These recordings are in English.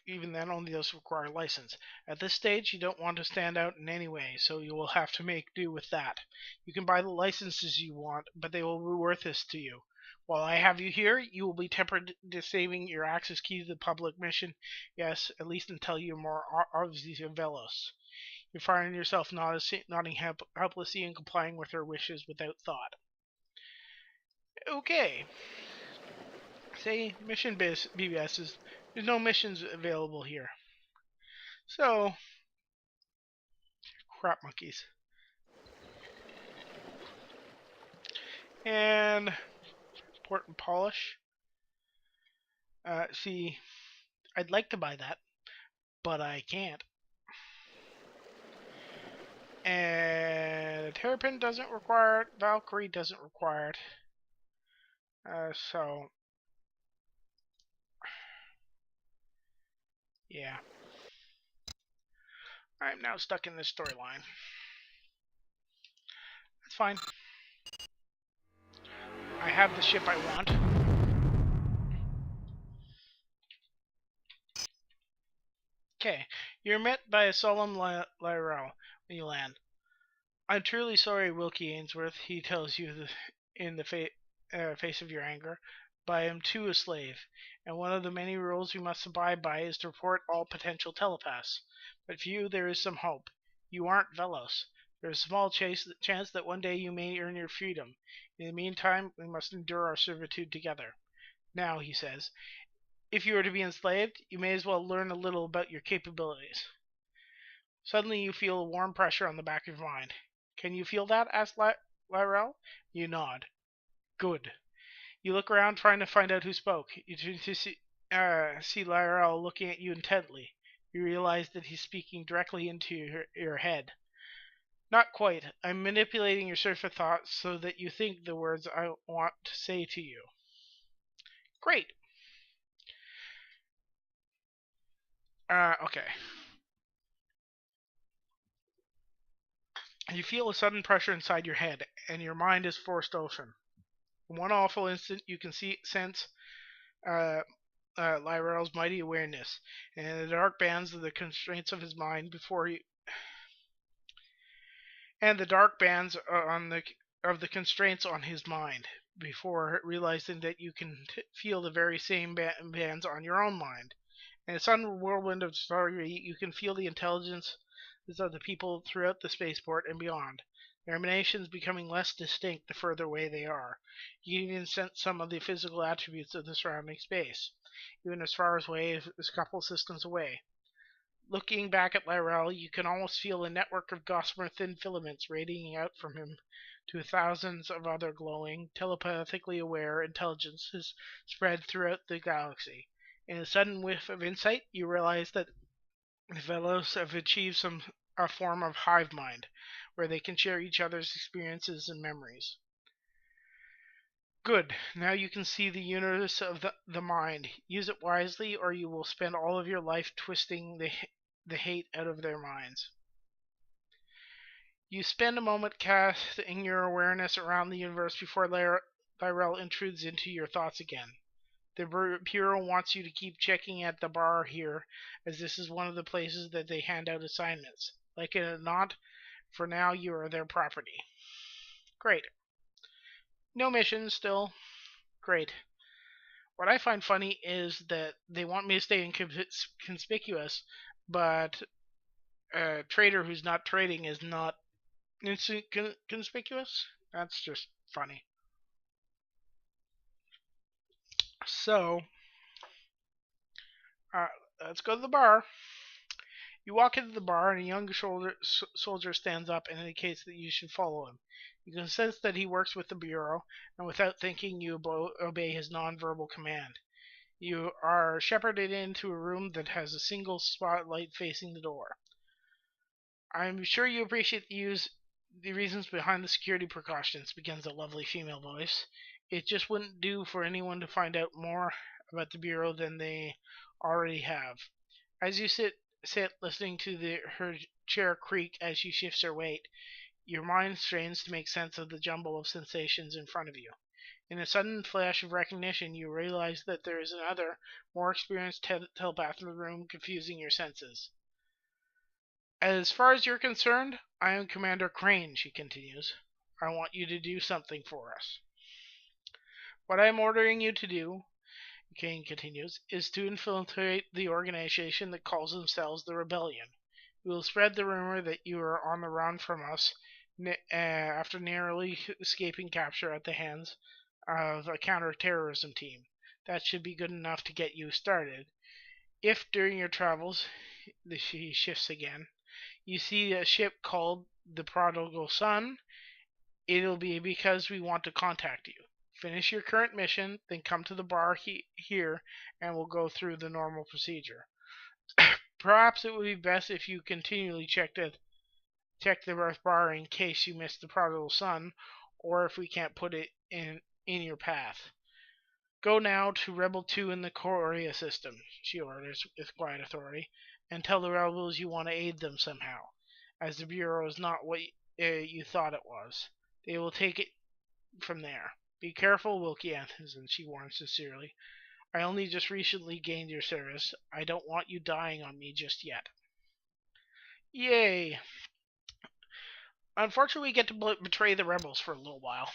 Even then, only those require a license. At this stage, you don't want to stand out in any way, so you will have to make do with that. You can buy the licenses you want, but they will be worthless to you. While I have you here, you will be tempered saving your access key to the public mission. Yes, at least until you're more obviously Vellos. You find yourself nodding helplessly and complying with her wishes without thought. Okay, say mission BBS there's no missions available here. So, crap monkeys. And port and polish. See, I'd like to buy that, but I can't. And Terrapin doesn't require it. Valkyrie doesn't require it. So, yeah. I'm now stuck in this storyline. That's fine. I have the ship I want. Okay, you're met by a solemn Lyrell when you land. I'm truly sorry, Wilkie Ainsworth, he tells you in the face of your anger, but I am too a slave, and one of the many rules we must abide by is to report all potential telepaths. But for you there is some hope. You aren't Vellos. There is a small chance that one day you may earn your freedom. In the meantime, we must endure our servitude together. Now, he says, if you are to be enslaved, you may as well learn a little about your capabilities. Suddenly you feel a warm pressure on the back of your mind. Can you feel that? Asks Lyrell. You nod. Good. You look around trying to find out who spoke. You turn to see Lyrell looking at you intently. You realize that he's speaking directly into your head. Not quite. I'm manipulating your surf of thoughts so that you think the words I want to say to you. Great. Okay. You feel a sudden pressure inside your head, and your mind is forced open. In one awful instant, you can sense Lyrell's mighty awareness, and in the dark bands of the constraints of his mind before you, and the dark bands of the constraints on his mind before realizing that you can feel the very same bands on your own mind. In a sudden whirlwind of story, you can feel the intelligence of the people throughout the spaceport and beyond. Their emanations becoming less distinct the further away they are. You can even sense some of the physical attributes of the surrounding space, even as far away as a couple systems away. Looking back at Lyrell, you can almost feel a network of gossamer thin filaments radiating out from him to thousands of other glowing, telepathically aware intelligences spread throughout the galaxy. In a sudden whiff of insight, you realize that the Vellos have achieved a form of hive mind, where they can share each other's experiences and memories. Good. Now you can see the universe of the mind. Use it wisely, or you will spend all of your life twisting the hate out of their minds. You spend a moment casting your awareness around the universe before Lyrell intrudes into your thoughts again. The Bureau wants you to keep checking at the bar here, as this is one of the places that they hand out assignments. Like it or not, for now you are their property. Great. No missions still. Great. What I find funny is that they want me to stay inconspicuous, but a trader who's not trading is not conspicuous. That's just funny. So, let's go to the bar. You walk into the bar, and a young soldier stands up and indicates that you should follow him. You can sense that he works with the Bureau, and without thinking, you obey his nonverbal command. You are shepherded into a room that has a single spotlight facing the door. I'm sure you appreciate the reasons behind the security precautions, begins a lovely female voice. It just wouldn't do for anyone to find out more about the Bureau than they already have. As you sit listening to her chair creak as she shifts her weight, your mind strains to make sense of the jumble of sensations in front of you. In a sudden flash of recognition, you realize that there is another, more experienced telepath in the room, confusing your senses. As far as you're concerned, I am Commander Crane, she continues. I want you to do something for us. What I am ordering you to do, Kane continues, is to infiltrate the organization that calls themselves the Rebellion. We will spread the rumor that you are on the run from us after narrowly escaping capture at the hands of a counter-terrorism team. That should be good enough to get you started. If during your travels, she shifts again, you see a ship called the Prodigal Son, it'll be because we want to contact you. Finish your current mission, then come to the bar here, and we'll go through the normal procedure. Perhaps it would be best if you continually check the Earth bar in case you miss the Prodigal Son, or if we can't put it in your path. Go now to Rebel 2 in the Korea system, she orders with quiet authority, and tell the rebels you want to aid them somehow, as the Bureau is not what you thought it was. They will take it from there. Be careful, Wilkie Anderson, she warns sincerely. I only just recently gained your service. I don't want you dying on me just yet. Yay! Unfortunately, we get to betray the rebels for a little while.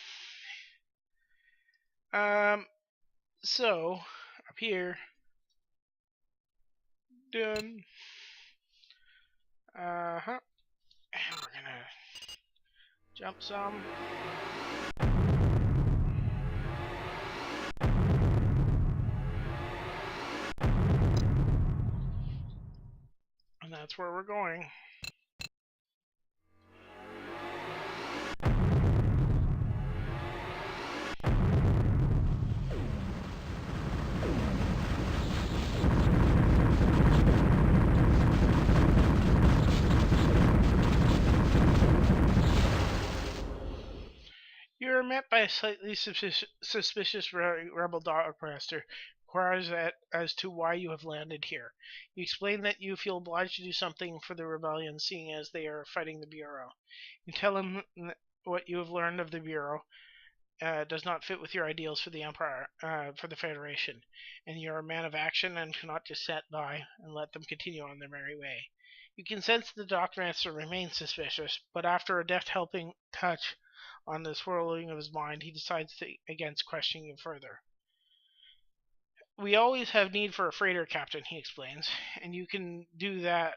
So, up here. Done. And we're gonna jump some. And that's where we're going. You are met by a slightly suspicious rebel dogmaster, inquires as to why you have landed here. You explain that you feel obliged to do something for the rebellion, seeing as they are fighting the Bureau. You tell him what you have learned of the Bureau does not fit with your ideals for the Empire, for the Federation, and you are a man of action and cannot just sit by and let them continue on their merry way. You can sense the Dockmaster remains suspicious, but after a deft helping touch on the swirling of his mind, he decides against questioning you further. We always have need for a freighter captain, he explains, and you can do that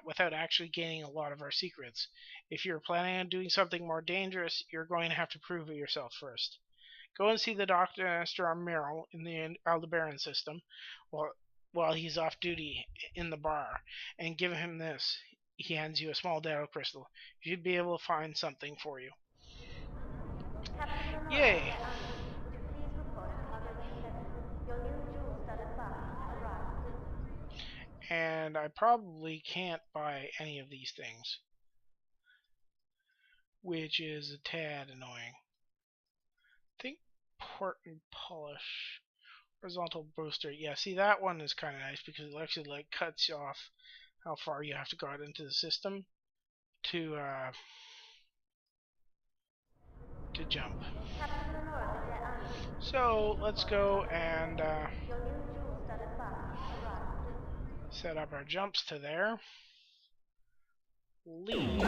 without actually gaining a lot of our secrets. If you're planning on doing something more dangerous, you're going to have to prove it yourself first. Go and see the Dockmaster on Merrill in the Aldebaran system while he's off duty in the bar, and give him this. He hands you a small data crystal. You should be able to find something for you. Yay! And I probably can't buy any of these things, which is a tad annoying. I think port and polish, horizontal booster. Yeah, see, that one is kind of nice because it actually cuts off how far you have to go out into the system to jump. So let's go and set up our jumps to there. Leave.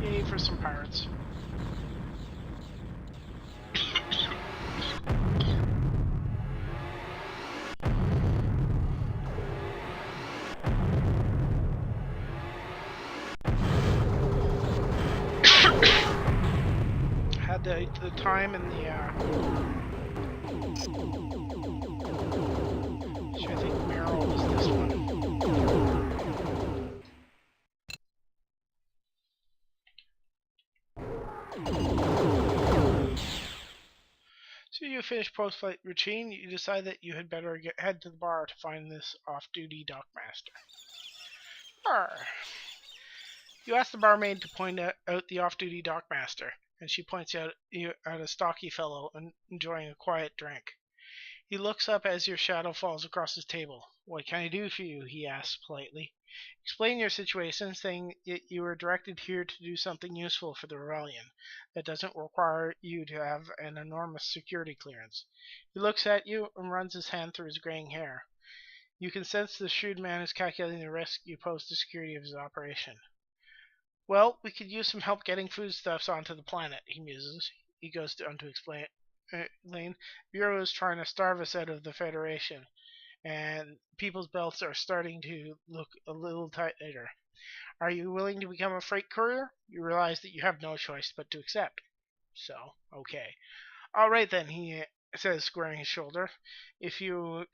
Yay for some pirates. Had the time and the so I think Merrill is this one. So you finish post-flight routine. You decide that you had better head to the bar to find this off-duty dockmaster. Arr. You ask the barmaid to point out the off-duty dockmaster, and she points out a stocky fellow enjoying a quiet drink. He looks up as your shadow falls across his table. What can I do for you? He asks politely. Explain your situation, saying that you were directed here to do something useful for the rebellion that doesn't require you to have an enormous security clearance. He looks at you and runs his hand through his graying hair. You can sense the shrewd man is calculating the risk you pose to the security of his operation. Well, we could use some help getting foodstuffs onto the planet, he muses. He goes on to explain. Bureau is trying to starve us out of the Federation, and people's belts are starting to look a little tighter. Are you willing to become a freight courier? You realize that you have no choice but to accept. So, okay. All right then, he says, squaring his shoulder. If you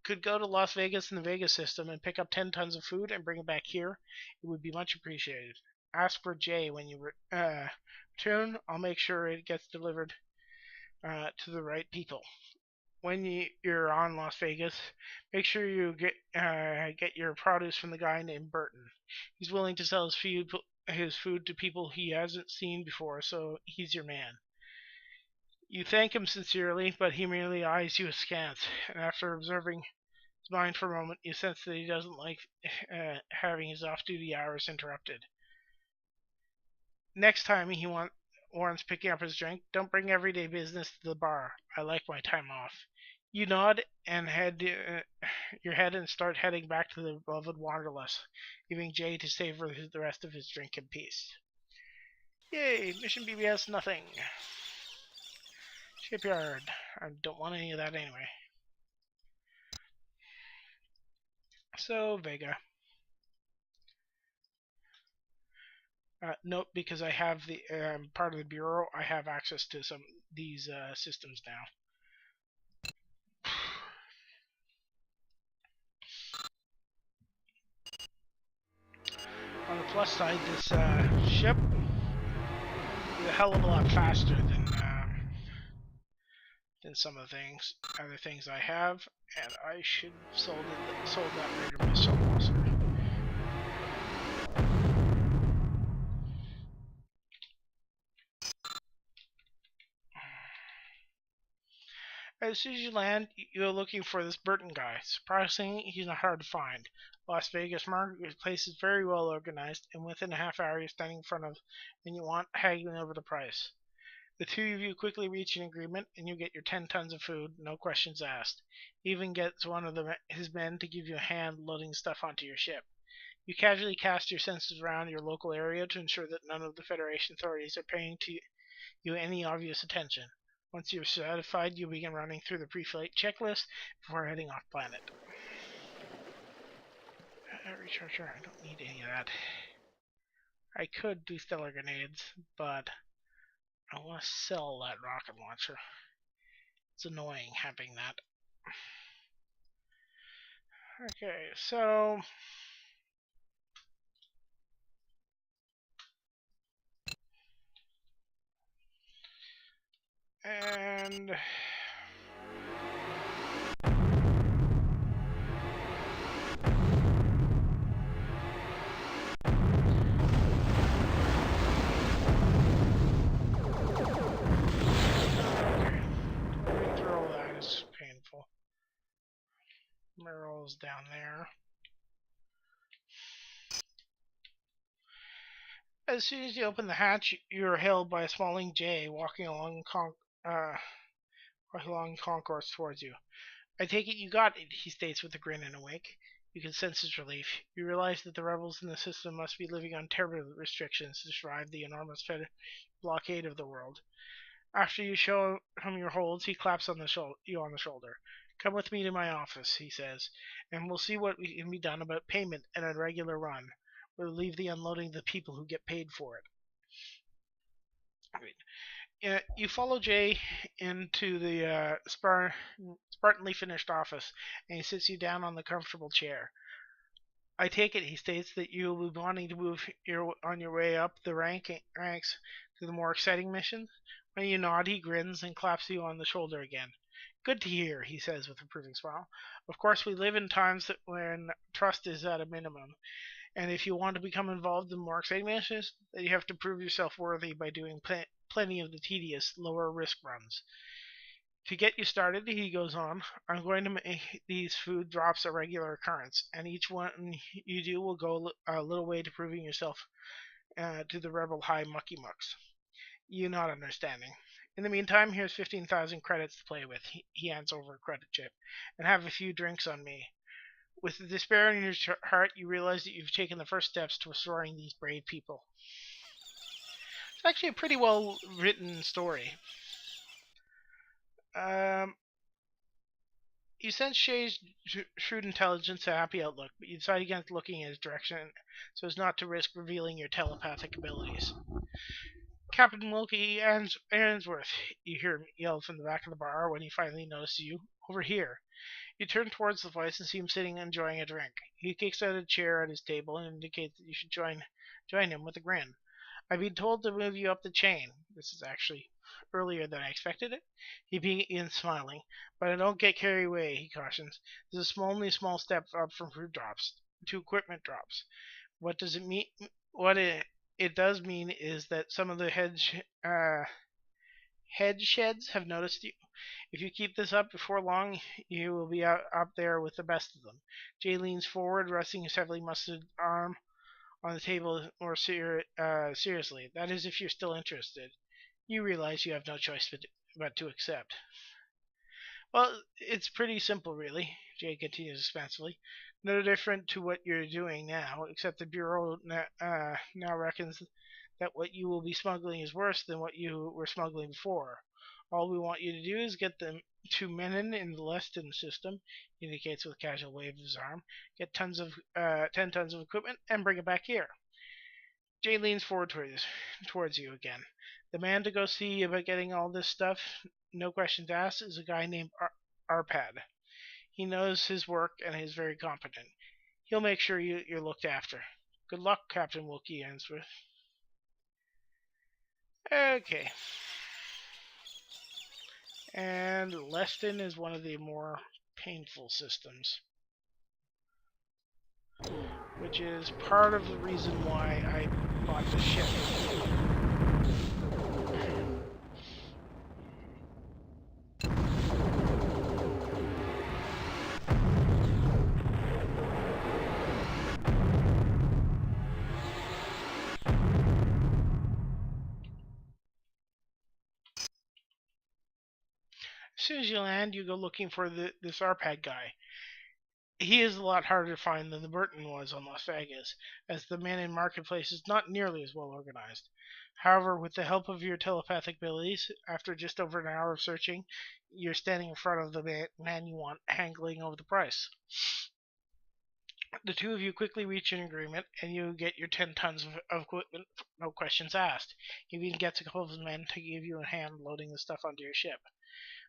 could go to Las Vegas in the Vegas system and pick up 10 tons of food and bring it back here, it would be much appreciated. Ask for Jay when you return. I'll make sure it gets delivered to the right people. When you're on Las Vegas, make sure you get your produce from the guy named Burton. He's willing to sell his food to people he hasn't seen before, so he's your man. You thank him sincerely, but he merely eyes you askance, and after observing his mind for a moment, you sense that he doesn't like having his off-duty hours interrupted. Next time he warns picking up his drink, don't bring everyday business to the bar. I like my time off. You nod and head your head and start heading back to the beloved Wanderlust, leaving Jay to savor the rest of his drink in peace. Yay! Mission BBS nothing. Shipyard. I don't want any of that anyway. So, Vega. Note, because I have the part of the bureau, I have access to some these systems now. On the plus side, this ship is a hell of a lot faster than some of the other things I have, and I should have sold that Raider missile also. As soon as you land, you're looking for this Burton guy. Surprisingly, he's not hard to find. Las Vegas marketplace is very well organized, and within a half hour you're standing in front of and you want haggling over the price. The two of you quickly reach an agreement, and you get your 10 tons of food, no questions asked. He even gets one of his men to give you a hand loading stuff onto your ship. You casually cast your senses around your local area to ensure that none of the Federation authorities are paying you any obvious attention. Once you're satisfied, you begin running through the pre-flight checklist before heading off planet. Recharger, I don't need any of that. I could do stellar grenades, but I want to sell that rocket launcher. It's annoying having that. Okay, so and painful. Meryl's down there. As soon as you open the hatch, you're hailed by a smiling Jay walking along concourse towards you. I take it you got it, he states with a grin and a wink. You can sense his relief. You realize that the rebels in the system must be living on terrible restrictions to survive the enormous blockade of the world. After you show him your holds, he claps on you on the shoulder. Come with me to my office, he says, and we'll see what can be done about payment and a regular run. We'll leave the unloading to the people who get paid for it. You follow Jay into the Spartanly finished office, and he sits you down on the comfortable chair. I take it, he states, that you will be wanting to move on your way up the ranks to the more exciting missions. When you nod, he grins and claps you on the shoulder again. Good to hear, he says with an approving smile. Of course, we live in times when trust is at a minimum, and if you want to become involved in more exciting missions, then you have to prove yourself worthy by doing plenty of the tedious, lower risk runs. To get you started, he goes on, I'm going to make these food drops a regular occurrence, and each one you do will go a little way to proving yourself to the rebel high mucky mucks. You not understanding. In the meantime, here's 15,000 credits to play with. He hands over a credit chip. And have a few drinks on me. With the despair in your heart, you realize that you've taken the first steps to restoring these brave people. It's actually a pretty well written story. Um, you sense Shay's shrewd intelligence and happy outlook, but you decide against looking in his direction so as not to risk revealing your telepathic abilities. Captain Wilkie Ainsworth, you hear him yell from the back of the bar when he finally notices you. Over here. You turn towards the voice and see him sitting enjoying a drink. He kicks out a chair at his table and indicates that you should join him with a grin. I've been told to move you up the chain. This is actually earlier than I expected it. He begins smiling. But I don't get carried away, he cautions. This is only a small step up from food drops to equipment drops. What does it mean? What it does mean is that some of the head sheds have noticed you. If you keep this up before long, you will be up there with the best of them. Jay leans forward, resting his heavily muscled arm on the table more seriously. That is, if you're still interested. You realize you have no choice but to accept. Well, it's pretty simple, really, Jay continues expansively. No different to what you're doing now, except the Bureau now reckons that what you will be smuggling is worse than what you were smuggling before. All we want you to do is get them to Menon in the Leston system, he indicates with a casual wave of his arm, get 10 tons of equipment, and bring it back here. Jay leans forward towards you again. The man to go see about getting all this stuff, no questions asked, is a guy named Arpad. He knows his work and is very competent. He'll make sure you're looked after. Good luck, Captain Wilkie Ainsworth. Okay. And Leston is one of the more painful systems, which is part of the reason why I bought the ship. As soon as you land, you go looking for this Arpad guy. He is a lot harder to find than the Burton was on Las Vegas, as the man in Marketplace is not nearly as well organized. However, with the help of your telepathic abilities, after just over an hour of searching, you're standing in front of the man you want, haggling over the price. The two of you quickly reach an agreement, and you get your 10 tons of equipment, no questions asked. He even gets a couple of his men to give you a hand loading the stuff onto your ship.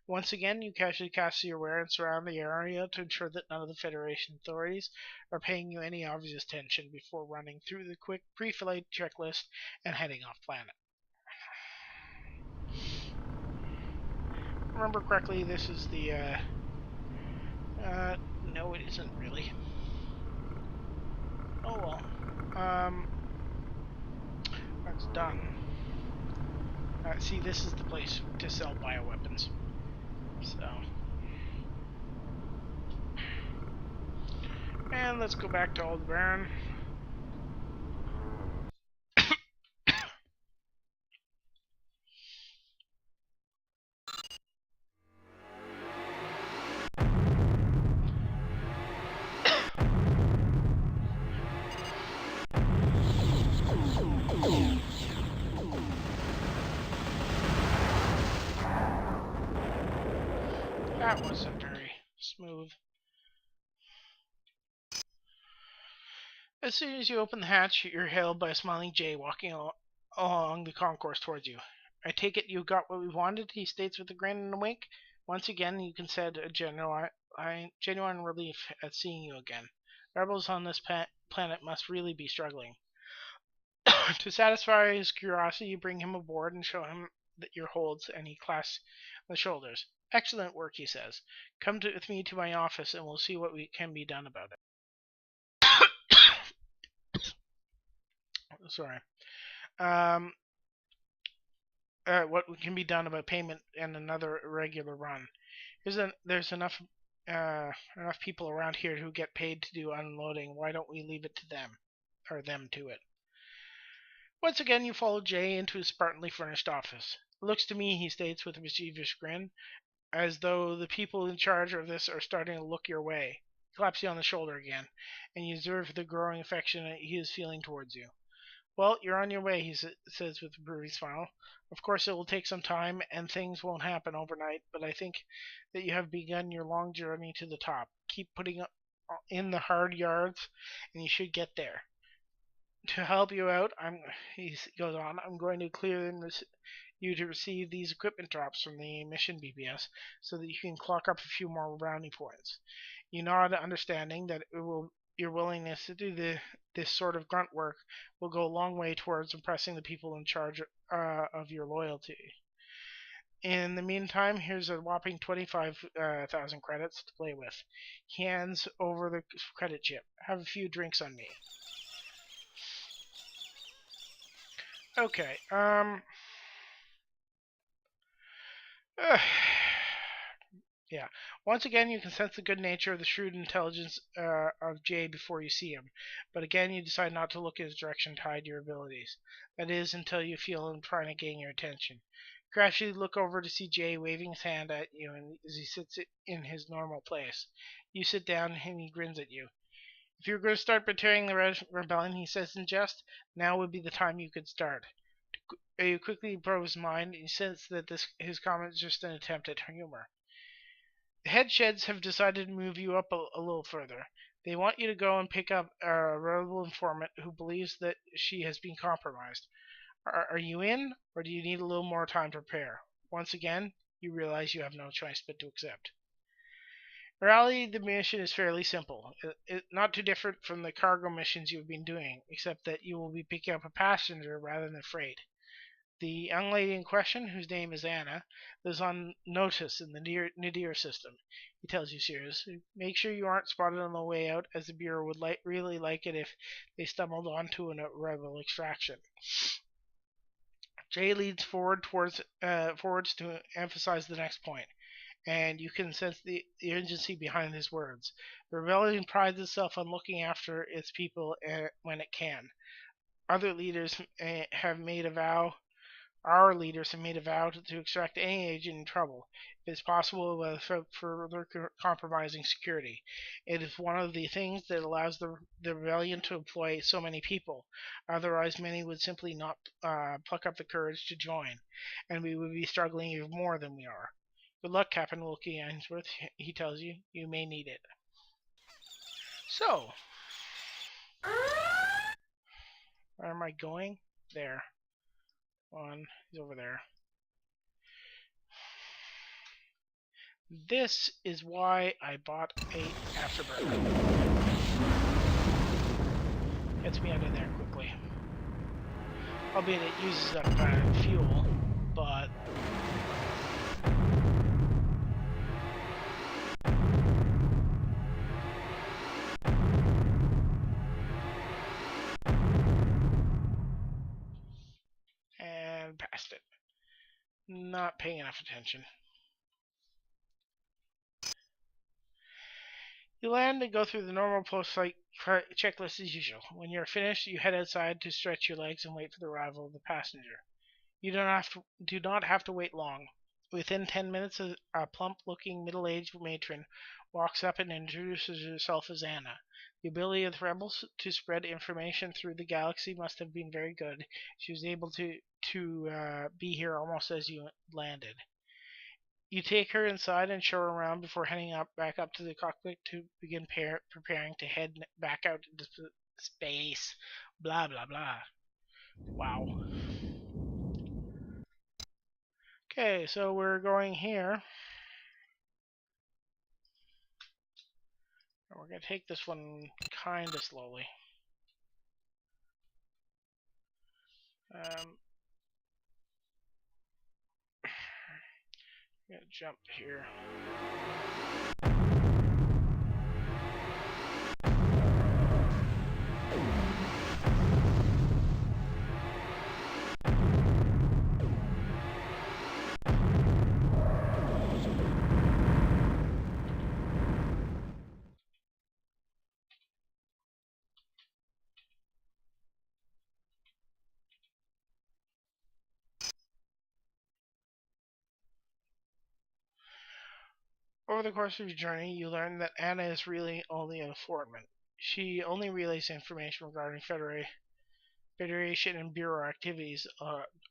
Once again, you casually cast your awareness around the area to ensure that none of the Federation authorities are paying you any obvious attention before running through the quick pre-flight checklist and heading off planet. Remember correctly, this is the, no it isn't really. Oh well. That's done. See, this is the place to sell bioweapons. So. And let's go back to Old Baron. That wasn't very smooth. As soon as you open the hatch, you're hailed by a smiling Jay walking along the concourse towards you. I take it you got what we wanted, he states with a grin and a wink. Once again, you can said a genuine relief at seeing you again. Rebels on this planet must really be struggling. To satisfy his curiosity, you bring him aboard and show him that your holds, and he clasps the shoulders. Excellent work, he says. Come with me to my office, and we'll see what can be done about it. Sorry. what can be done about payment and another regular run. There's enough people around here who get paid to do unloading. Why don't we leave it to them, or them to it? Once again, you follow Jay into his spartanly furnished office. It looks to me, he states with a mischievous grin, as though the people in charge of this are starting to look your way. He claps you on the shoulder again, and you observe the growing affection that he is feeling towards you. Well, you're on your way, he says with a brewery smile. Of course, it will take some time, and things won't happen overnight, but I think that you have begun your long journey to the top. Keep putting in the hard yards, and you should get there. To help you out, he goes on, I'm going to clear you to receive these equipment drops from the mission BBS so that you can clock up a few more brownie points. You nod, understanding that your willingness to do this sort of grunt work will go a long way towards impressing the people in charge of your loyalty. In the meantime, here's a whopping 25,000 credits to play with. He hands over the credit chip. Have a few drinks on me. Okay, yeah. Once again, you can sense the good nature of the shrewd intelligence of Jay before you see him, but again, you decide not to look in his direction to hide your abilities. That is, until you feel him trying to gain your attention. Gradually look over to see Jay waving his hand at you as he sits in his normal place. You sit down and he grins at you. If you're going to start betraying the rebellion, he says in jest, now would be the time you could start. You quickly probe his mind, and you sense that his comment is just an attempt at humor. The head sheds have decided to move you up a little further. They want you to go and pick up a rebel informant who believes that she has been compromised. Are you in, or do you need a little more time to prepare? Once again, you realize you have no choice but to accept. In reality, the mission is fairly simple. Not too different from the cargo missions you've been doing, except that you will be picking up a passenger rather than freight. The young lady in question, whose name is Anna, lives on notice in the Nadir system. He tells you seriously. Make sure you aren't spotted on the way out, as the Bureau would really like it if they stumbled onto a rebel extraction. Jay leads forwards to emphasize the next point, and you can sense the urgency behind his words. The rebellion prides itself on looking after its people when it can. Other leaders have made a vow Our leaders have made a vow to extract any agent in trouble, if it's possible, without further compromising security. It is one of the things that allows the rebellion to employ so many people. Otherwise, many would simply not pluck up the courage to join, and we would be struggling even more than we are. Good luck, Captain Wilkie Ainsworth, he tells you. You may need it. So, where am I going? There. He's over there. This is why I bought a afterburner. Gets me out of there quickly. Albeit it uses up fuel, but past it. Not paying enough attention. You land and go through the normal post-flight checklist as usual. When you're finished, you head outside to stretch your legs and wait for the arrival of the passenger. You do not have to wait long. Within 10 minutes, a plump-looking middle-aged matron walks up and introduces herself as Anna. The ability of the rebels to spread information through the galaxy must have been very good. She was able to be here almost as you landed. You take her inside and show her around before heading back up to the cockpit to begin preparing to head back out into space. Blah, blah, blah. Wow. Okay, so we're going here. We're going to take this one kind of slowly. I'm going to jump here. Over the course of your journey, you learn that Anna is really only an informant. She only relays information regarding Federation and Bureau activities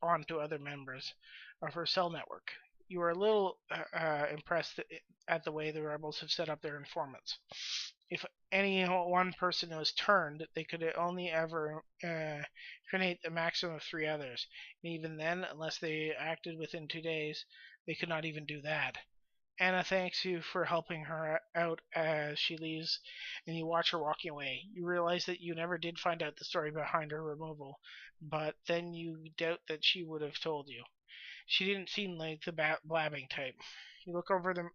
on to other members of her cell network. You are a little impressed at the way the rebels have set up their informants. If any one person was turned, they could only ever incriminate a maximum of 3 others. And even then, unless they acted within 2 days, they could not even do that. Anna thanks you for helping her out as she leaves, and you watch her walking away. You realize that you never did find out the story behind her removal, but then you doubt that she would have told you. She didn't seem like the blabbing type. You look over the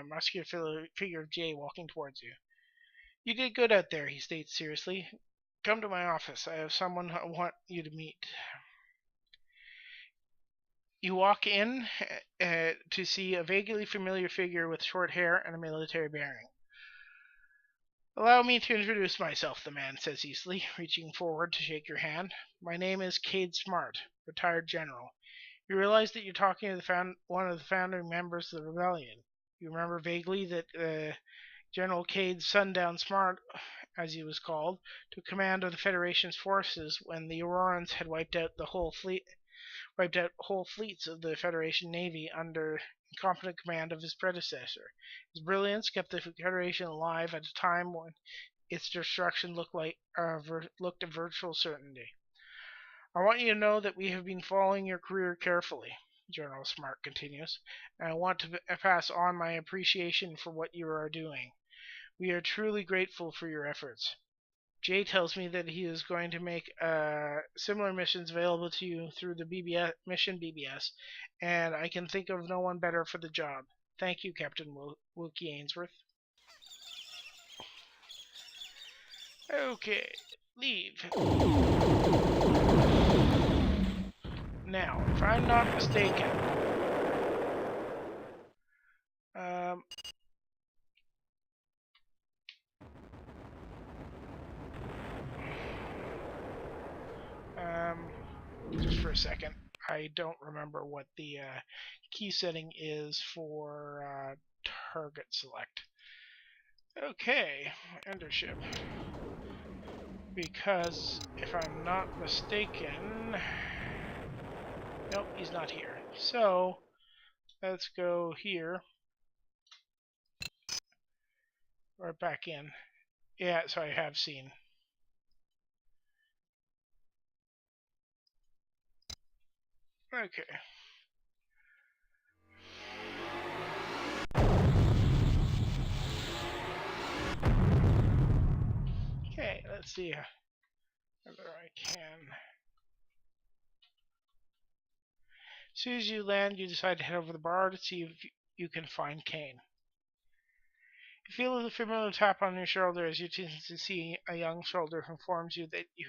muscular figure of Jay walking towards you. You did good out there, he states seriously. Come to my office. I have someone I want you to meet. You walk in to see a vaguely familiar figure with short hair and a military bearing. Allow me to introduce myself, the man says easily, reaching forward to shake your hand. My name is Cade Smart, retired general. You realize that you're talking to one of the founding members of the rebellion. You remember vaguely that General Cade Sundown Smart, as he was called, took command of the Federation's forces when the Aurorans had wiped out whole fleets of the Federation Navy under incompetent command of his predecessor. His brilliance kept the Federation alive at a time when its destruction looked a virtual certainty. I want you to know that we have been following your career carefully, General Smart continues, and I want to pass on my appreciation for what you are doing. We are truly grateful for your efforts. Jay tells me that he is going to make similar missions available to you through the mission BBS, and I can think of no one better for the job. Thank you, Captain Wilkie Ainsworth. Okay, leave. Now, if I'm not mistaken, just for a second, I don't remember what the key setting is for target select. Okay, Endership. Because if I'm not mistaken, nope, he's not here. So let's go here. Or back in. Yeah, so I have seen. Okay. Okay, let's see whether I can. As soon as you land, you decide to head over the bar to see if you can find Kane. You feel a familiar tap on your shoulder as you see a young soldier who informs you that you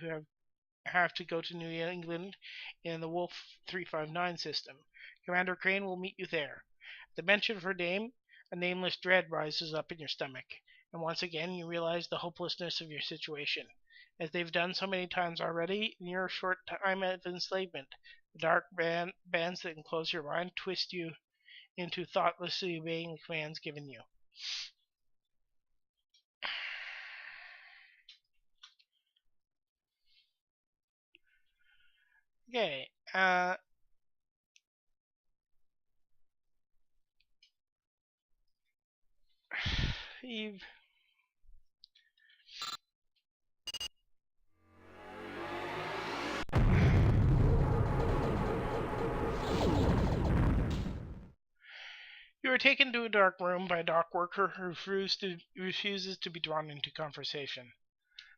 have to go to New England in the Wolf 359 system. Commander Crane will meet you there. At the mention of her name, a nameless dread rises up in your stomach, and once again you realize the hopelessness of your situation. As they've done so many times already, in your short time of enslavement, the dark bands that enclose your mind twist you into thoughtlessly obeying the commands given you. Okay, Eve. You are taken to a dark room by a dock worker who refuses to be drawn into conversation.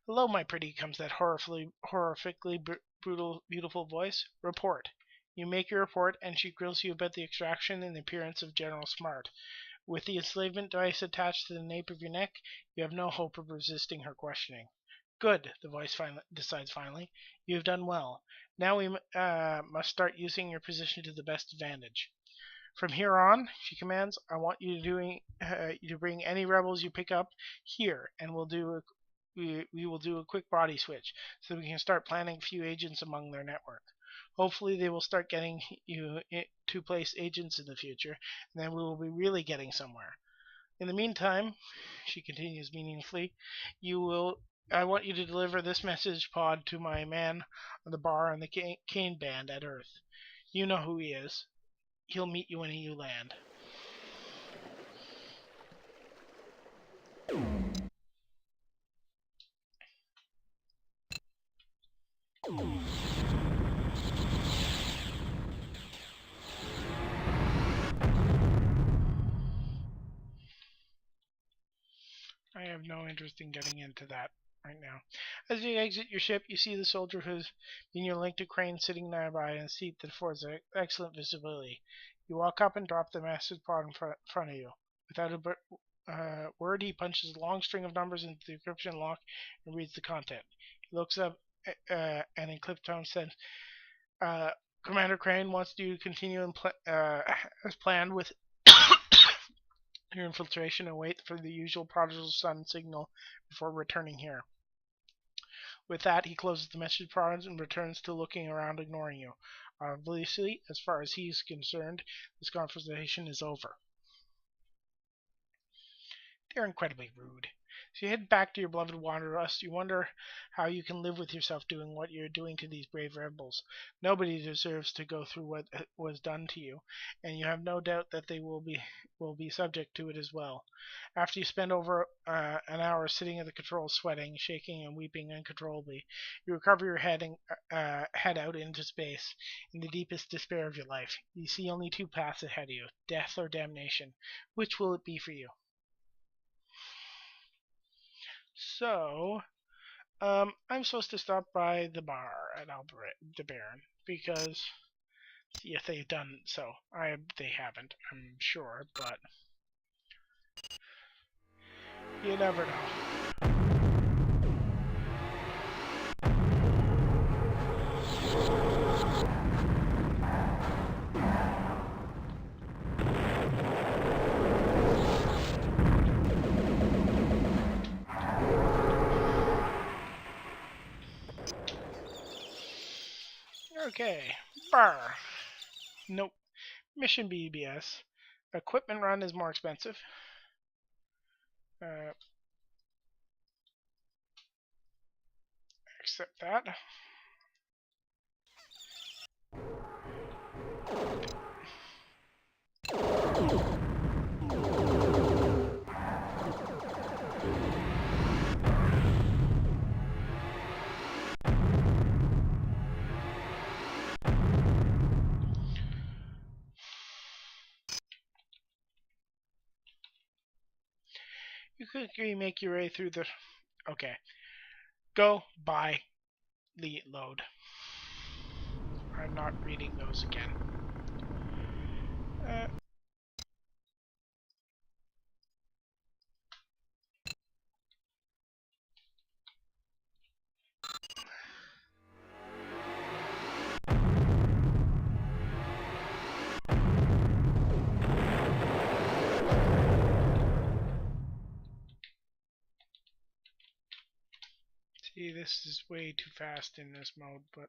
Hello, my pretty, comes that horrifically brutal, beautiful voice. Report. You make your report, and she grills you about the extraction and the appearance of General Smart. With the enslavement device attached to the nape of your neck, you have no hope of resisting her questioning. Good, the voice decides finally. You have done well. Now we must start using your position to the best advantage. From here on, she commands, I want you to bring any rebels you pick up here, and we will do a quick body switch so we can start planting a few agents among their network. Hopefully they will start getting you to place agents in the future, and then we will be really getting somewhere. In the meantime, she continues meaningfully, you will. I want you to deliver this message pod to my man on the bar on the Cane Band at Earth. You know who he is. He'll meet you when you land. I have no interest in getting into that right now. As you exit your ship, you see the soldier who's been your link to Crane sitting nearby in a seat that affords excellent visibility. You walk up and drop the message pod in front of you. Without a word, he punches a long string of numbers into the encryption lock and reads the content. He looks up and in clipped tone says, Commander Crane wants you to continue as planned with your infiltration and wait for the usual prodigal son signal before returning here. With that, he closes the message pod and returns to looking around, ignoring you. Obviously, as far as he is concerned, this conversation is over. They're incredibly rude. So you head back to your beloved Wanderlust. You wonder how you can live with yourself doing what you're doing to these brave rebels. Nobody deserves to go through what was done to you, and you have no doubt that they will be subject to it as well. After you spend over an hour sitting at the controls, sweating, shaking, and weeping uncontrollably, you recover your head and head out into space in the deepest despair of your life. You see only two paths ahead of you: death or damnation. Which will it be for you? So, I'm supposed to stop by the bar at Aldebaran because if they've done so, they haven't, I'm sure, but you never know. Okay, bar. Nope. Mission BBS. Equipment run is more expensive. Accept that. You quickly make your way through the... Okay. Go, buy, load. I'm not reading those again. See, this is way too fast in this mode, but...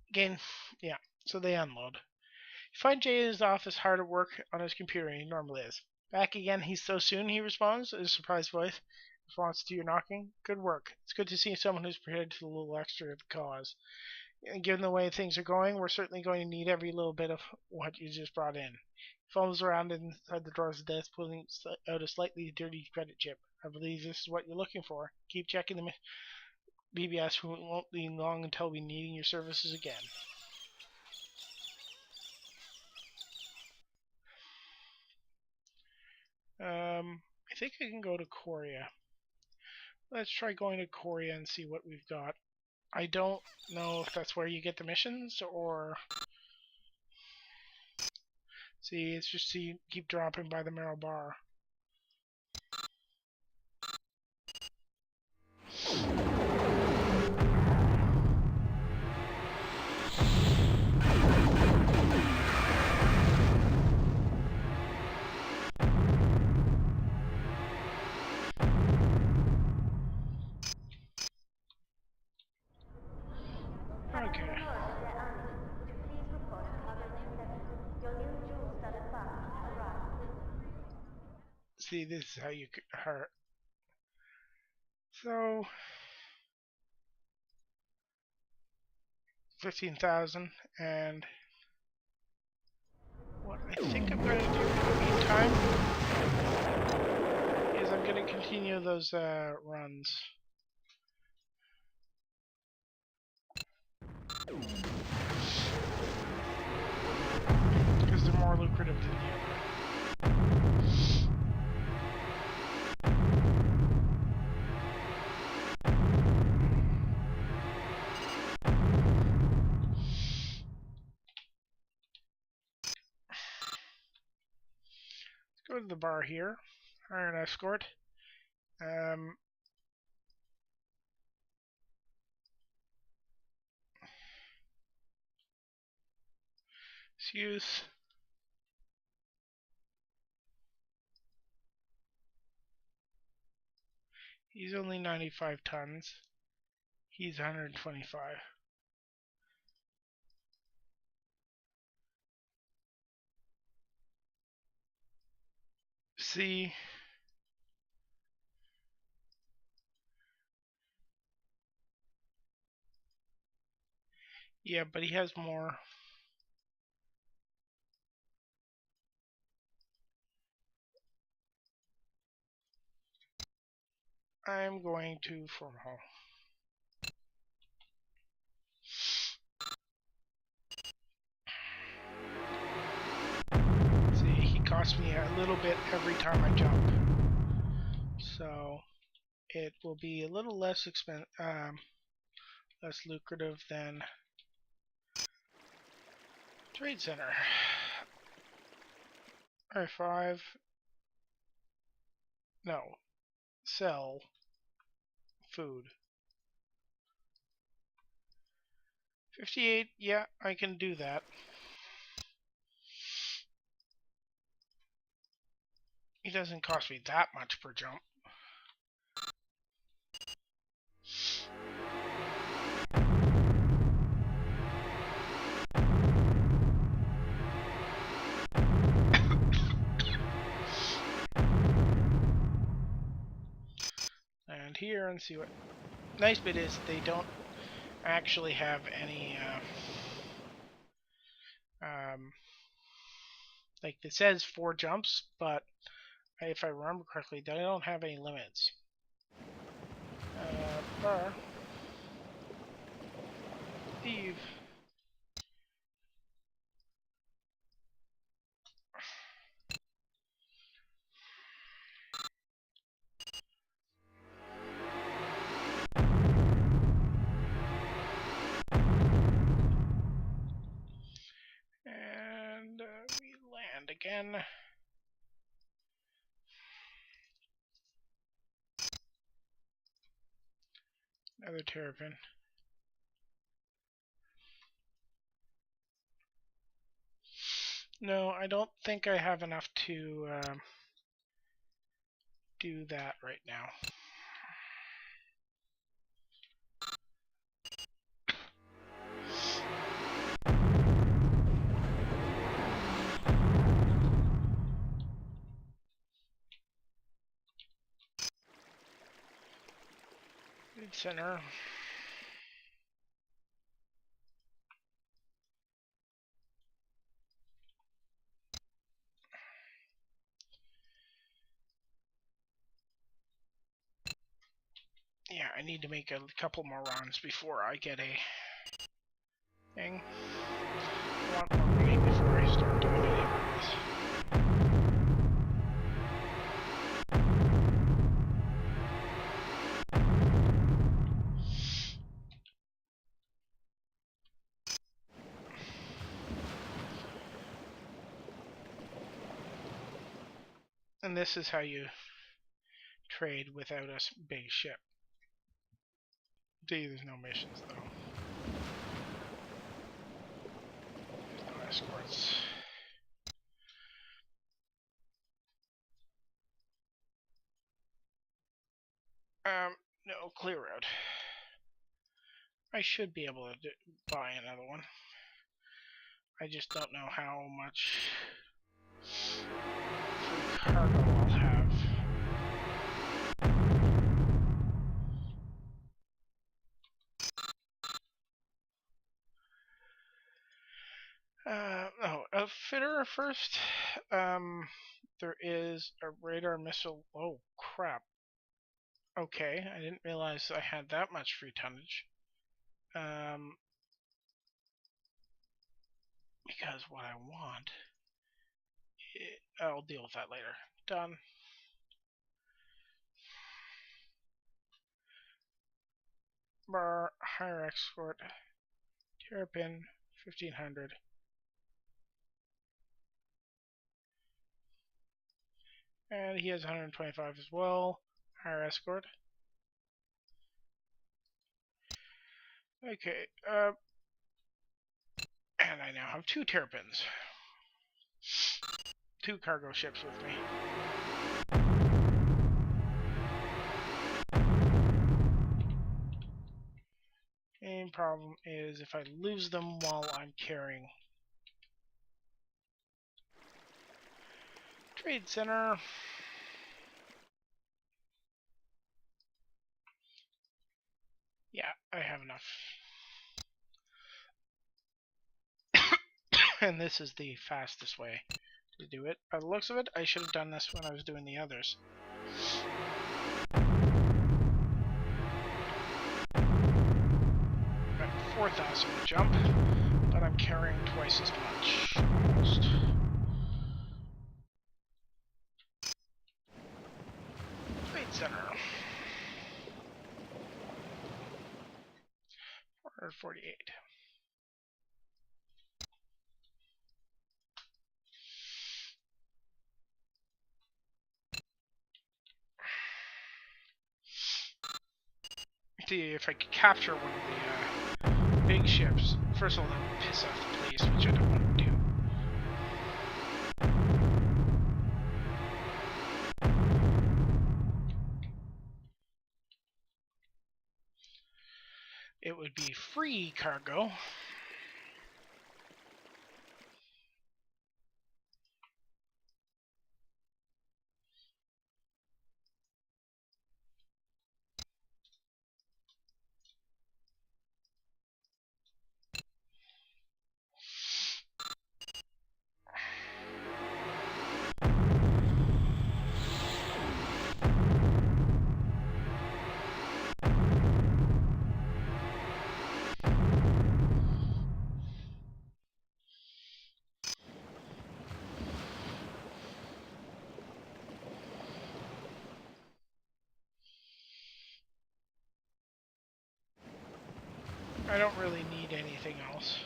again, yeah, so they unload. You find Jay in his office hard at work on his computer, and he normally is. Back again, he's so soon, he responds, in a surprised voice. Response to your knocking. Good work. It's good to see someone who's prepared to do a little extra of the cause. And given the way things are going, we're certainly going to need every little bit of what you just brought in. He fumbles around inside the drawers of the desk, pulling out a slightly dirty credit chip. I believe this is what you're looking for. Keep checking the BBS. We won't be long until we're needing your services again. I think I can go to Korea. Let's try going to Korea and see what we've got. I don't know if that's where you get the missions, or... See, it's just keep dropping by the Merrill Bar. Okay. See, this is how you hurt. So 15,000, and what I think I'm going to do in the meantime is I'm going to continue those runs. Because they're more lucrative than the other. Let's go to the bar here. Iron Escort. Use. He's only 95 tons. He's 125. C. Yeah, but he has more. I'm going to Formhall. See, he costs me a little bit every time I jump. So it will be a little less less lucrative than Trade Center. I5. No. Sell food. 58, yeah, I can do that. It doesn't cost me that much per jump. And here, and see what. Nice bit is they don't actually have any. Like it says 4 jumps, but if I remember correctly, they don't have any limits. Bar. Steve. And we land again. Another terrapin. No, I don't think I have enough to do that right now. Mid center. Yeah, I need to make a couple more runs before I get a thing. I want more money before I start doing any of this. And this is how you trade without a big ship. D, there's no missions though. There's no escorts. No, clear road. I should be able to buy another one. I just don't know how much free cargo I'll have. Oh, outfitter first. There is a radar missile. Oh, crap. Okay, I didn't realize I had that much free tonnage. Because what I want, I'll deal with that later. Done. Bar, higher escort, terrapin, 1500. And he has 125 as well. Higher escort. Okay, and I now have 2 terrapins. 2 cargo ships with me. Main problem is if I lose them while I'm carrying. Trade center. Yeah, I have enough. And this is the fastest way to do it. By the looks of it, I should have done this when I was doing the others. Got 4,000 to jump, but I'm carrying twice as much, almost. Trade center. 448. See if I could capture one of the big ships. First of all, that would piss off the police, which I don't want to do. It would be free cargo. I don't really need anything else.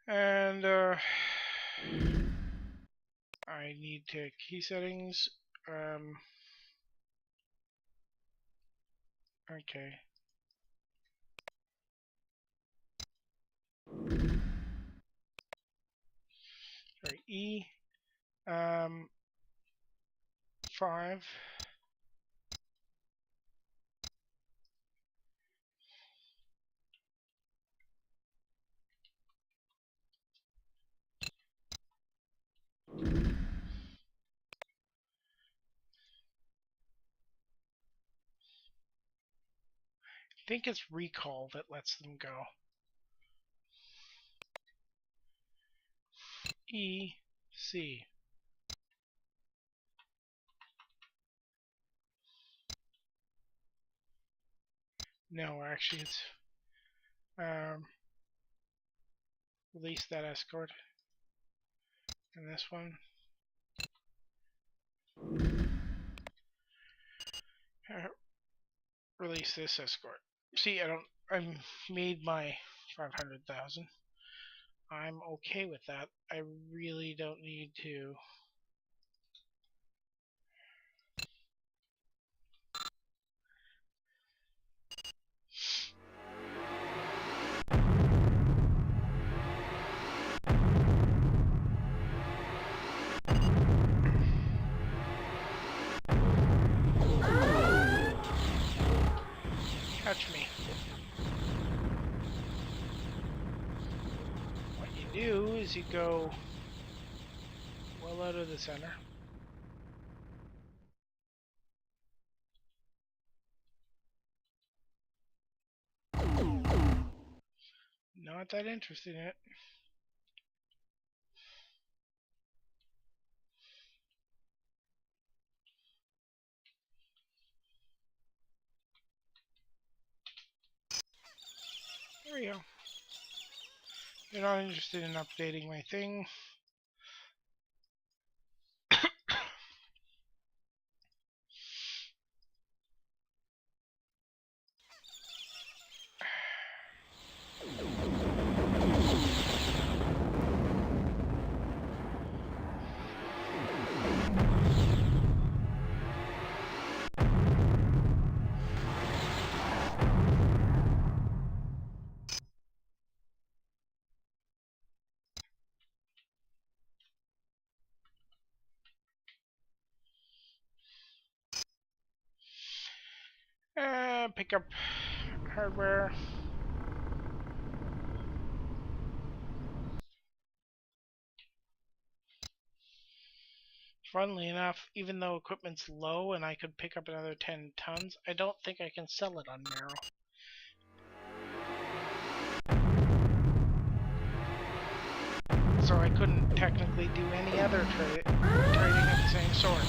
And I need to key settings. Okay. Sorry, E. 5. I think it's recall that lets them go. E, C. No, actually it's release that escort. And this one. Release this escort. See, I made my 500,000. I'm okay with that. I really don't need to. Catch me. What you do is you go well out of the center. Not that interested in it. There we go. You're not interested in updating my thing. Pick up hardware. Funnily enough, even though equipment's low and I could pick up another 10 tons, I don't think I can sell it on Merrill. So I couldn't technically do any other trading of the same sort.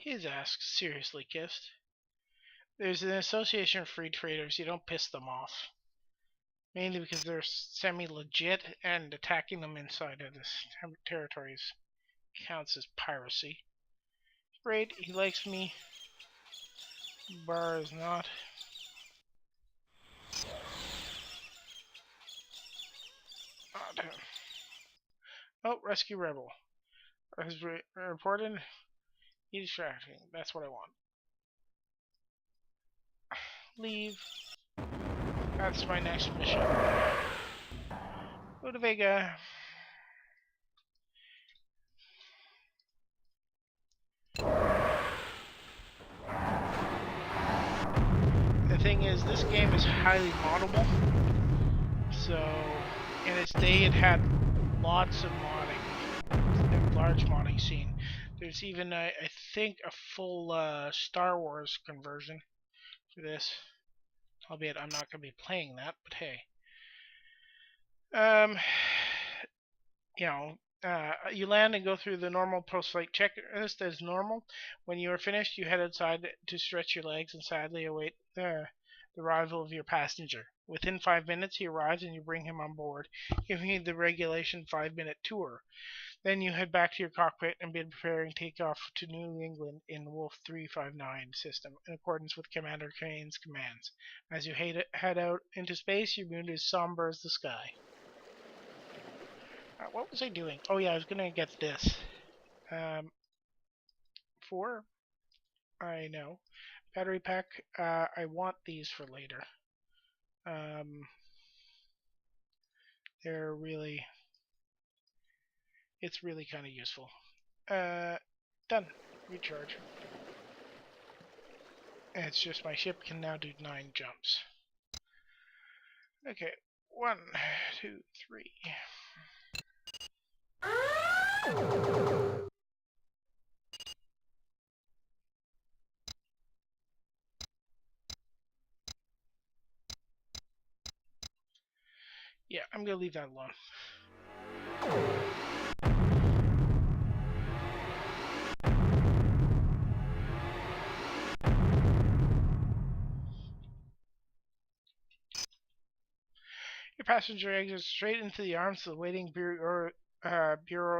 His ass seriously kissed. There's an association of free traders. You don't piss them off. Mainly because they're semi-legit and attacking them inside of this territories counts as piracy. Great, he likes me. Bar is not. Oh, rescue rebel. As reported, he's distracting. That's what I want. Leave. That's my next mission. Go to Vega. The thing is, this game is highly moddable. So, in its day, it had lots of modding, a large modding scene. There's even, I think, a full Star Wars conversion for this. Albeit I'm not going to be playing that, but hey. You land and go through the normal post-flight checklist as normal. When you are finished, you head outside to stretch your legs and sadly await the arrival of your passenger. Within 5 minutes, he arrives and you bring him on board, giving him the regulation 5-minute tour. Then you head back to your cockpit and begin preparing takeoff to New England in Wolf 359 system, in accordance with Commander Kane's commands. As you head out into space, your moon is somber as the sky. What was I doing? Oh yeah, I was gonna get this. 4? I know. Battery pack, I want these for later. They're really... It's really kind of useful. Done. Recharge. And it's just my ship can now do 9 jumps. Okay, 1, 2, 3. Yeah, I'm gonna leave that alone. Your passenger exits straight into the arms of the waiting bureau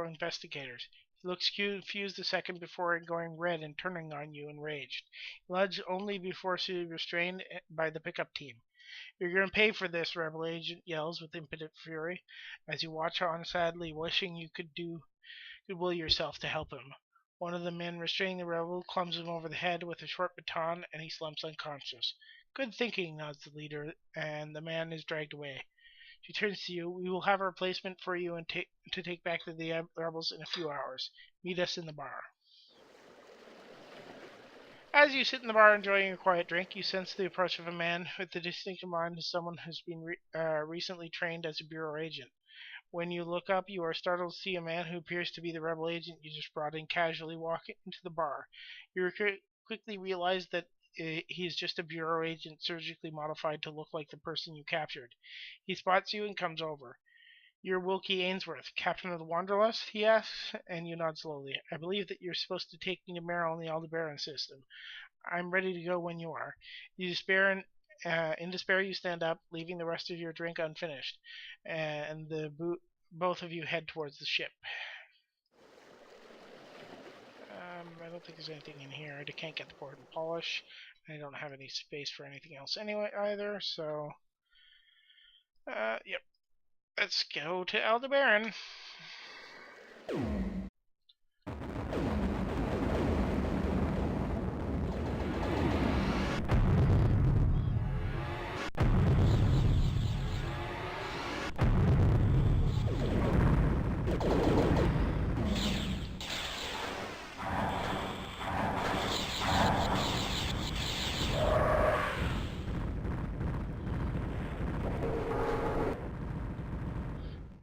investigators. He looks confused a second before going red and turning on you enraged. He nudged only before being restrained by the pickup team. You're going to pay for this, Rebel Agent yells with impotent fury, as you watch on sadly, wishing you could will yourself to help him. One of the men restraining the rebel clubs him over the head with a short baton, and he slumps unconscious. Good thinking, nods the leader, and the man is dragged away. She turns to you. We will have a replacement for you and to take back to the rebels in a few hours. Meet us in the bar. As you sit in the bar enjoying a quiet drink, you sense the approach of a man with the distinct mind of someone who's been recently trained as a bureau agent. When you look up, you are startled to see a man who appears to be the rebel agent you just brought in casually walk into the bar. You quickly realize that he's just a bureau agent surgically modified to look like the person you captured. He spots you and comes over. "You're Wilkie Ainsworth, captain of the Wanderlust?" he asks, and you nod slowly. "I believe that you're supposed to take me to Merrill in the Aldebaran system. I'm ready to go when you are." In despair, you stand up, leaving the rest of your drink unfinished, and both of you head towards the ship. I don't think there's anything in here. I can't get the port and polish. I don't have any space for anything else anyway either, so... yep. Let's go to Aldebaran.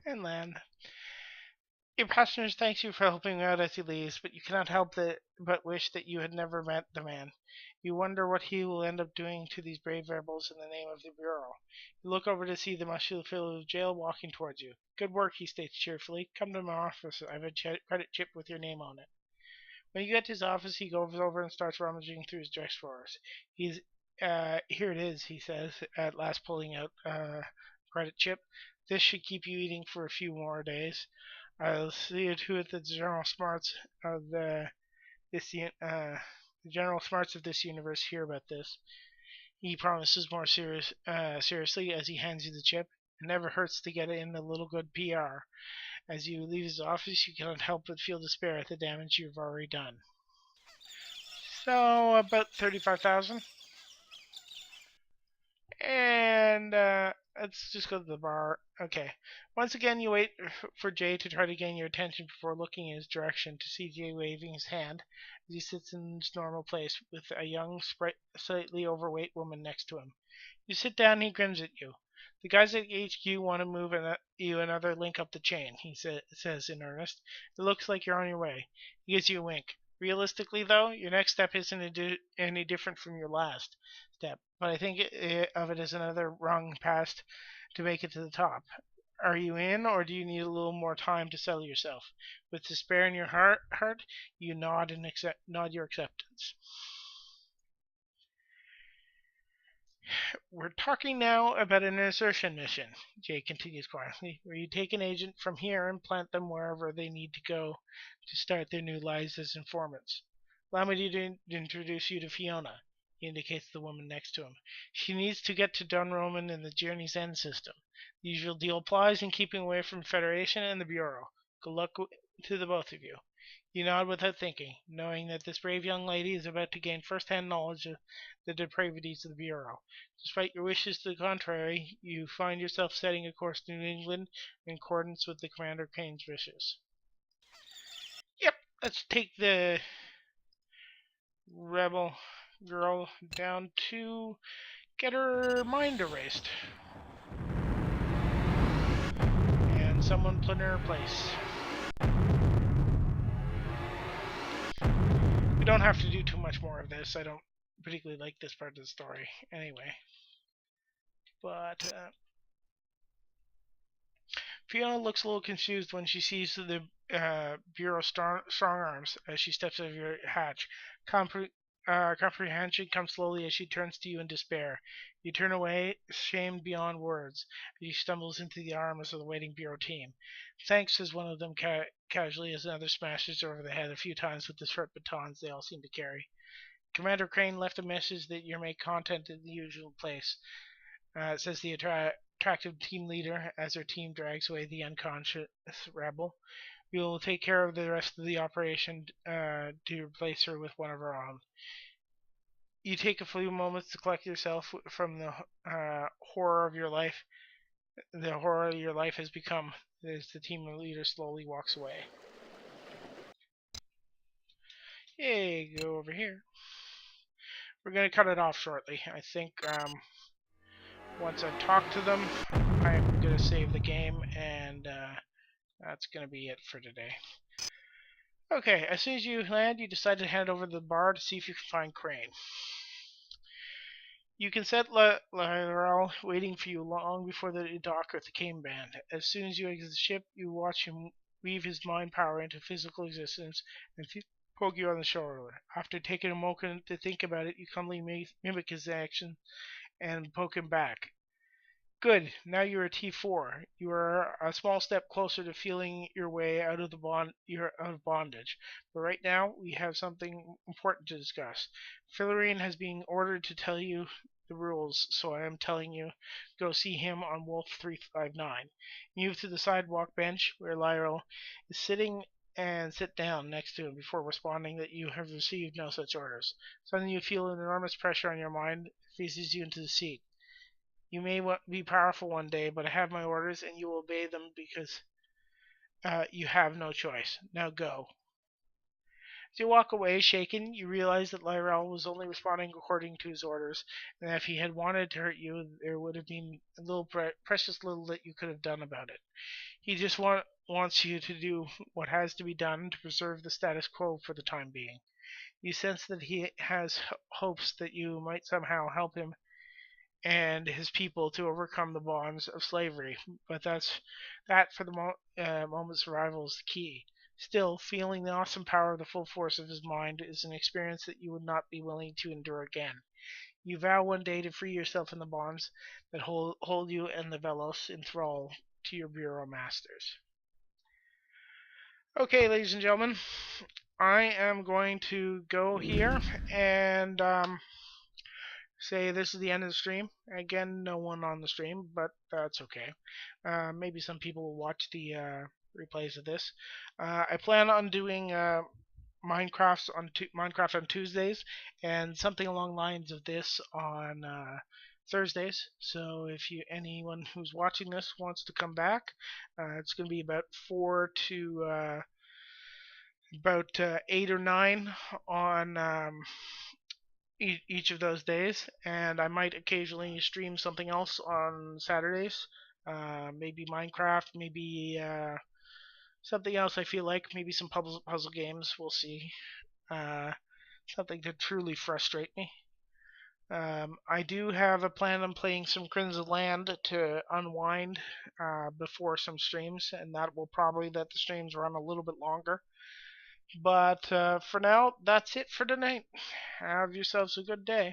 And land. Your passengers thanks you for helping me out as he leaves, but you cannot help but wish that you had never met the man. You wonder what he will end up doing to these brave rebels in the name of the Bureau. You look over to see the muscular fellow of jail walking towards you. "Good work," he states cheerfully. "Come to my office. I have a credit chip with your name on it." When you get to his office, he goes over and starts rummaging through his desk drawers. Here it is," he says, at last pulling out a credit chip. "This should keep you eating for a few more days. I'll see to it that the general smarts of this universe hear about this." He promises seriously as he hands you the chip. "It never hurts to get in a little good PR. As you leave his office, you cannot help but feel despair at the damage you've already done." So, about 35,000. And let's just go to the bar. Okay. Once again, you wait for Jay to try to gain your attention before looking in his direction to see Jay waving his hand as he sits in his normal place with a young, slightly overweight woman next to him. You sit down and he grins at you. "The guys at HQ want to move you another link up the chain," he says in earnest. "It looks like you're on your way." He gives you a wink. "Realistically, though, your next step isn't any different from your last step, but I think of it as another rung past to make it to the top. Are you in, or do you need a little more time to settle yourself?" With despair in your heart, you nod your acceptance. "We're talking now about an insertion mission," Jay continues quietly, "where you take an agent from here and plant them wherever they need to go to start their new lives as informants. Allow me to introduce you to Fiona." He indicates the woman next to him. "She needs to get to Dunroman in the Journey's End system. The usual deal applies in keeping away from Federation and the Bureau. Good luck to the both of you." You nod without thinking, knowing that this brave young lady is about to gain first-hand knowledge of the depravities of the Bureau. Despite your wishes to the contrary, you find yourself setting a course to New England in accordance with the Commander Kane's wishes. Yep, let's take the rebel girl down to get her mind erased. And someone put in her place. We don't have to do too much more of this. I don't particularly like this part of the story anyway. But Fiona looks a little confused when she sees the Bureau's strong arms as she steps out of your hatch. Comprehension comes slowly as she turns to you in despair. You turn away, shamed beyond words, as she stumbles into the arms of the waiting Bureau team. "Thanks," says one of them casually as another smashes her over the head a few times with the short batons they all seem to carry. "Commander Crane left a message that you make content in the usual place," says the attractive team leader as her team drags away the unconscious rebel. "We will take care of the rest of the operation to replace her with one of our own." You take a few moments to collect yourself from the horror of your life. The horror your life has become as the team leader slowly walks away. Hey, go over here. We're going to cut it off shortly. I think once I talk to them, I'm going to save the game, and that's going to be it for today. Okay, as soon as you land, you decide to head over to the bar to see if you can find Crane. You can set Lyrel waiting for you long before the dock with the cane band. As soon as you exit the ship, you watch him weave his mind power into physical existence and poke you on the shoulder. After taking a moment to think about it, you calmly mimic his action and poke him back. Good. Now you're a T4. You are a small step closer to feeling your way out of the you're out of bondage. But right now, we have something important to discuss. Filarian has been ordered to tell you the rules, so I am telling you, go see him on Wolf 359. Move to the sidewalk bench where Lyral is sitting and sit down next to him before responding that you have received no such orders. Suddenly you feel an enormous pressure on your mind that faces you into the seat. You may be powerful one day, but I have my orders and you will obey them because you have no choice. Now go. As you walk away, shaken, you realize that Lyrel was only responding according to his orders, and that if he had wanted to hurt you, there would have been a little precious little that you could have done about it. He just wants you to do what has to be done to preserve the status quo for the time being. You sense that he has hopes that you might somehow help him and his people to overcome the bonds of slavery. But that for the moment's survival is the key. Still, feeling the awesome power of the full force of his mind is an experience that you would not be willing to endure again. You vow one day to free yourself from the bonds that hold you and the Vellos in thrall to your bureau masters. Okay, ladies and gentlemen, I am going to go here and say this is the end of the stream. Again, no one on the stream, but that's okay. Maybe some people will watch the replays of this. I plan on doing Minecraft on Tuesdays and something along the lines of this on Thursdays. So if anyone who's watching this wants to come back, it's going to be about 8 or 9 on each of those days, and I might occasionally stream something else on Saturdays. Maybe Minecraft, maybe something else I feel like, maybe some puzzle games. We'll see. Something to truly frustrate me. I do have a plan on playing some Crimson Land to unwind before some streams, and that will probably let the streams run a little bit longer. But for now, that's it for tonight. Have yourselves a good day.